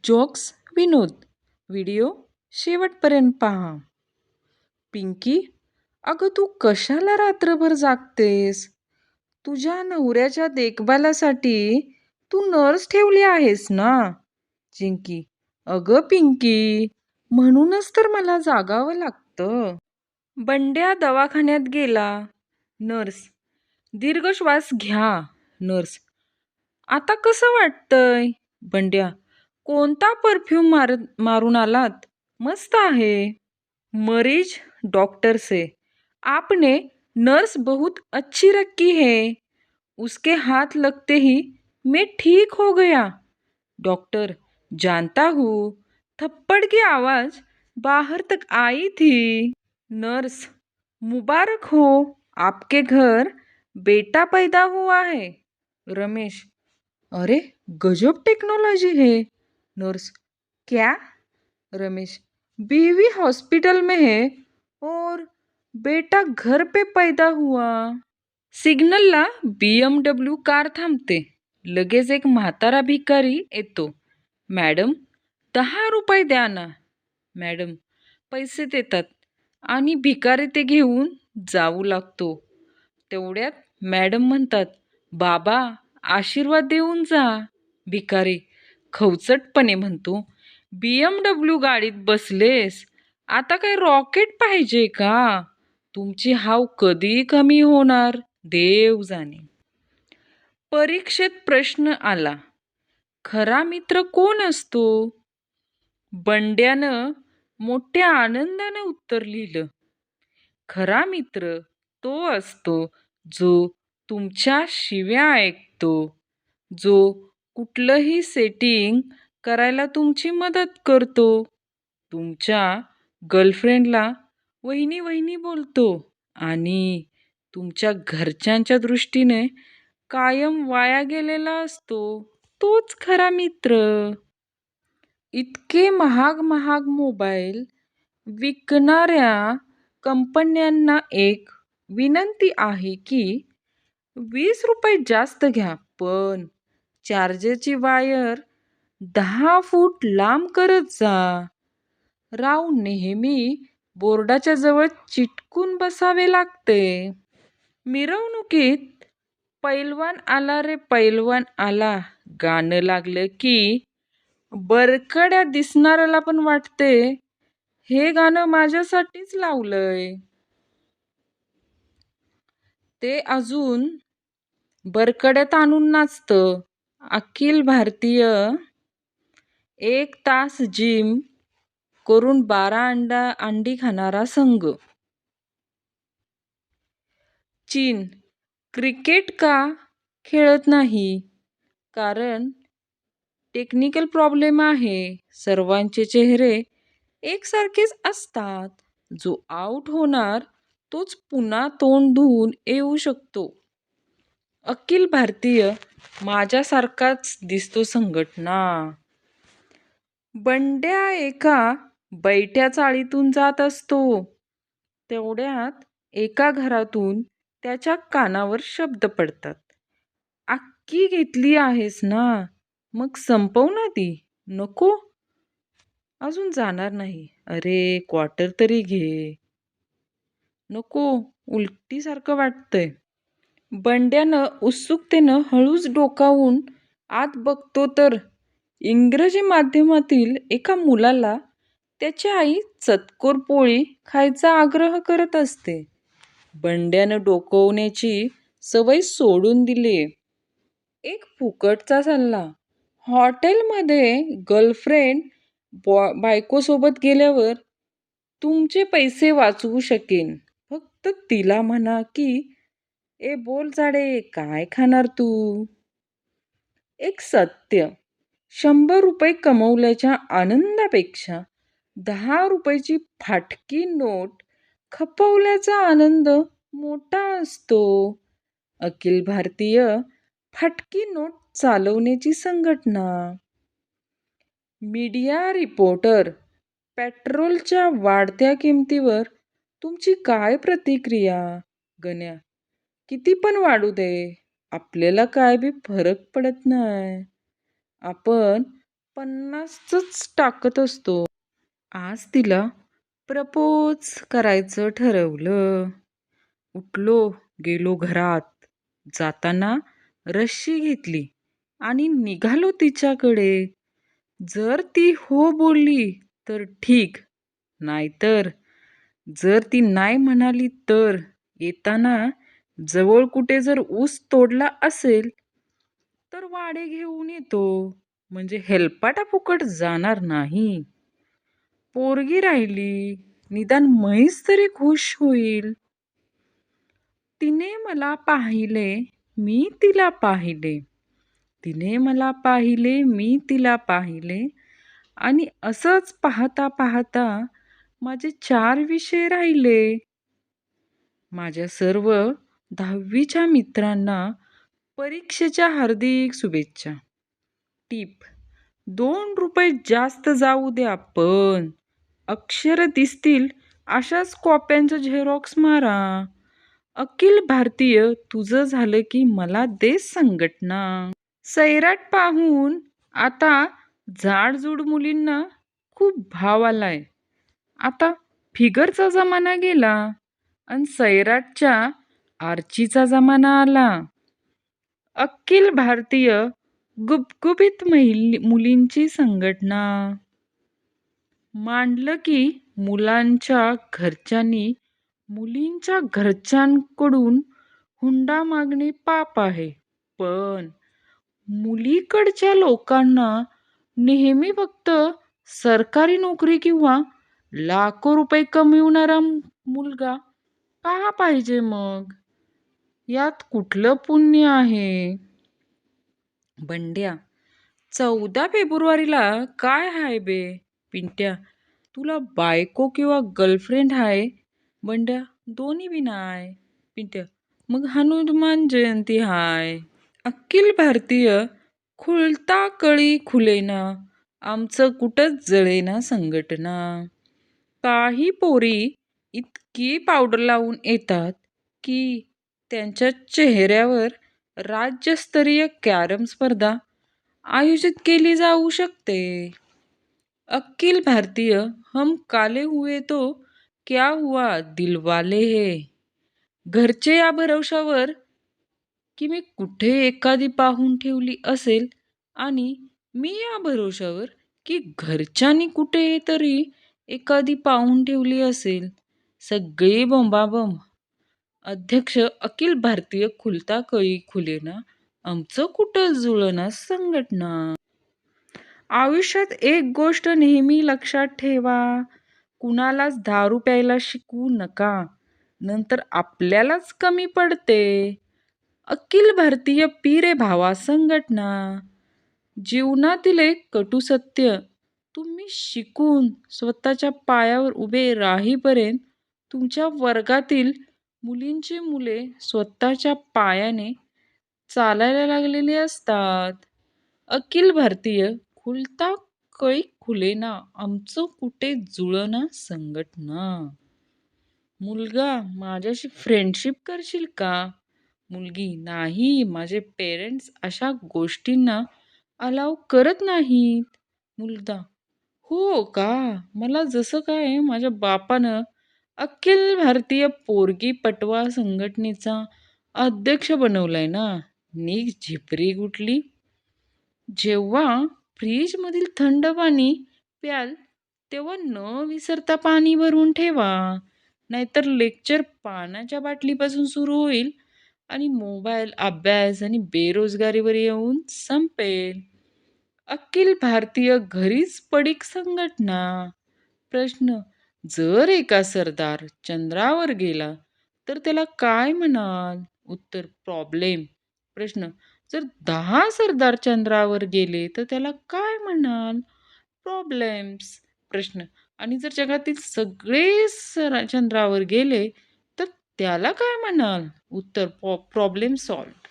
Jokes विनोद. Video शेवटपर्यंत पहा. पिंकी, अगं तू कशाला रात्रभर जागतेस? तुझ्या नवऱ्याच्या देखभालासाठी तू नर्स ठेवली आहेस ना? चिंकी, अगं पिंकी, म्हणूनच तर मला जागावं लागतं. बंड्या दवाखान्यात गेला. नर्स, दीर्घ श्वास घ्या. नर्स, आता कसं वाटतंय? बंड्या, कोणता परफ्यूम मारून आलात? मस्त आहे. मरीज डॉक्टर से, आपने नर्स बहुत अच्छी रखी है, उसके हाथ लगते ही मैं ठीक हो गया. डॉक्टर, जानता हूँ, थप्पड़ की आवाज बाहर तक आई थी. नर्स, मुबारक हो, आपके घर बेटा पैदा हुआ है. रमेश, अरे गजब टेक्नोलॉजी है. नर्स, क्या? रमेश, बीवी हॉस्पिटल में है और बेटा घर पे पैदा हुआ. सिग्नलला BMW कार थांबते. लगेच एक म्हातारा भिकारी येतो. मॅडम, 10 रुपये द्या ना. मॅडम पैसे देतात आणि भिकारी ते घेऊन जाऊ लागतो. तेवढ्यात मॅडम म्हणतात, बाबा आशीर्वाद देऊन जा. भिकारी खवचटपणे म्हणतो, BMW गाडीत बसलेस, आता काय रॉकेट पाहिजे का? तुमची हाव कधी कमी होणार देव जाणे. परीक्षेत प्रश्न आला. खरा मित्र कोण असतो? बंड्यानं मोठ्या आनंदानं उत्तर लिहिलं. खरा मित्र तो असतो जो तुमच्या शिव्या ऐकतो, जो कुठलंही सेटिंग करायला तुमची मदत करतो, तुमच्या गर्लफ्रेंडला वहिनी वहिनी बोलतो आणि तुमच्या घरच्यांच्या दृष्टीने कायम वाया गेलेला असतो, तोच खरा मित्र. इतके महाग महाग मोबाईल विकणाऱ्या कंपन्यांना एक विनंती आहे की 20 रुपये जास्त घ्या, पण चार्जरची वायर 10 फूट लांब करत जा. राव नेहमी बोर्डाच्या जवळ चिटकून बसावे लागते. मिरवणुकीत पैलवान आला रे पैलवान आला गाणं लागलं की बरकड्या दिसणाऱ्याला पण वाटते, हे गाणं माझ्यासाठीच लावलंय. ते अजून बरकड्यात आणून नाचतं. अखिल भारतीय 1 तास जिम करून 12 अंडी खाणारा संघ. चीन क्रिकेट का खेळत नाही? कारण टेक्निकल प्रॉब्लेम आहे. सर्वांचे चेहरे एकसारखेच असतात. जो आउट होणार तोच पुन्हा तोंड धुवून येऊ शकतो. अखिल भारतीय माझ्यासारखाच दिसतो संघटना. बंड्या एका बैठ्या चाळीतून जात असतो. तेवढ्यात एका घरातून त्याच्या कानावर शब्द पडतात. अक्की घेतली आहेस ना, मग संपव ना ती. नको, अजून जाणार नाही. अरे क्वार्टर तरी घे. नको, उलटीसारखं वाटतंय. बंड्यानं उत्सुकतेनं हळूच डोकावून आत बघतो तर इंग्रजी माध्यमातील एका मुलाला त्याची आई चतकोर पोळी खायचा आग्रह करत असते. बंड्यानं डोकवण्याची सवय सोडून दिली. एक फुकटचा सल्ला. हॉटेलमध्ये गर्लफ्रेंड बायकोसोबत गेल्यावर तुमचे पैसे वाचवू शकेन. फक्त तिला म्हणा की, ए बोल जाडे, काय खाणार तू? एक सत्य. 100 रुपये कमवल्याच्या आनंदापेक्षा 10 रुपयाची फाटकी नोट खपवल्याचा आनंद मोठा असतो. अखिल भारतीय फाटकी नोट चालवण्याची संघटना. मीडिया रिपोर्टर, पेट्रोलच्या वाढत्या किमतीवर तुमची काय प्रतिक्रिया? गण्या, किती पण वाढू दे, आपल्याला काय बी फरक पडत नाही. आपण 50च टाकत असतो. आज तिला प्रपोज करायचं ठरवलं. उठलो, गेलो घरात. जाताना रश्शी घेतली आणि निघालो तिच्याकडे. जर ती हो बोलली तर ठीक, नाहीतर जर ती नाही म्हणाली तर येताना जवळ कुठे जर ऊस तोडला असेल तर वाडे घेऊन येतो. म्हणजे हेलपाटा फुकट जाणार नाही. पोरगी राहिली, निदान म्हैस तरी खुश होईल. तिने मला पाहिले, मी तिला पाहिले. तिने मला पाहिले, मी तिला पाहिले आणि असंच पाहता पाहता माझे 4 विषय राहिले. माझ्या सर्व 10वीच्या मित्रांना परीक्षेच्या हार्दिक शुभेच्छा. टीप: ₹2 जास्त जाऊ द्या, पण अक्षर दिसतील अशाच कॉप्यांचं झेरॉक्स मारा. अखिल भारतीय तुझं झालं की मला दे संघटना. सैराट पाहून आता जाडजूड मुलींना खूप भाव आलाय. आता फिगरचा जमाना गेला आणि सैराटच्या आर्चीचा जमाना आला. अखिल भारतीय गुबगुबीत मुलींची संघटना. मांडलं की मुलांच्या घरच्यांनी मुलींच्या घरच्यांकडून हुंडा मागणे पाप आहे, पण मुलीकडच्या लोकांना नेहमी फक्त सरकारी नोकरी किंवा लाखो रुपये कमविणारा मुलगा का पाहिजे मग? यात कुठलं पुण्य आहे? बंड्या: 14 फेब्रुवारीला काय हाय बे? पिंट्या: तुला बायको किंवा गर्लफ्रेंड हाय? बंड्या: दोन्ही बी नाय. पिंट्या: मग हनुमान जयंती हाय. अखिल भारतीय खुलता कळी खुलेना, आमचं कुठंच जळेना संघटना. काही पोरी इतकी पावडर लावून येतात की त्यांच्या चेहऱ्यावर राज्यस्तरीय कॅरम स्पर्धा आयोजित केली जाऊ शकते. अखिल भारतीय हम काले हुए तो क्या हुआ दिलवाले है. घरचे या भरवशावर की मी कुठे एखादी पाहून ठेवली असेल आणि मी या भरवशावर की घरच्यांनी कुठे तरी एखादी पाहून ठेवली असेल. सगळी बोंबाबोंब. अध्यक्ष अखिल भारतीय खुलता कळी खुलेना, आमचं कुठं जुळना संघटना. आयुष्यात एक गोष्ट नेहमी लक्षात ठेवा, कुणालाच दारू प्यायला शिकवू नका, नंतर आपल्यालाच कमी पडते. अखिल भारतीय पी रे भावा संघटना. जीवनातील एक कटू सत्य, तुम्ही शिकून स्वतःच्या पायावर उभे राहीपर्यंत तुमच्या वर्गातील मुलींची मुले स्वतःच्या पायाने चालायला लागलेली असतात. अखिल भारतीय खुलता कळी खुलेना, आमचं कुठे जुळना संघटना. मुलगा: माझ्याशी फ्रेंडशिप करशील का? मुलगी: नाही, माझे पेरेंट्स अशा गोष्टींना अलाव करत नाहीत. मुलगा: हो का? मला जसं काय माझ्या बापानं अखिल भारतीय पोरगी पटवा संघटनेचा अध्यक्ष बनवलंय ना. निघ झिपरी कुठली. जेव्हा फ्रीजमधील थंड पाणी प्याल तेव्हा न विसरता पाणी भरून ठेवा, नाहीतर लेक्चर पाण्याच्या बाटलीपासून सुरू होईल आणि मोबाईल, अभ्यास आणि बेरोजगारीवर येऊन संपेल. अखिल भारतीय घरीच पडीक संघटना. प्रश्न: जर एका सरदार चंद्रावर गेला तर त्याला काय म्हणाल? उत्तर: प्रॉब्लेम. प्रश्न: जर 10 सरदार चंद्रावर गेले तर त्याला काय म्हणाल? प्रॉब्लेम्स. प्रश्न: आणि जर जगातील सगळे चंद्रावर गेले तर त्याला काय म्हणाल? उत्तर: प्रॉब्लेम सॉल्व्ड.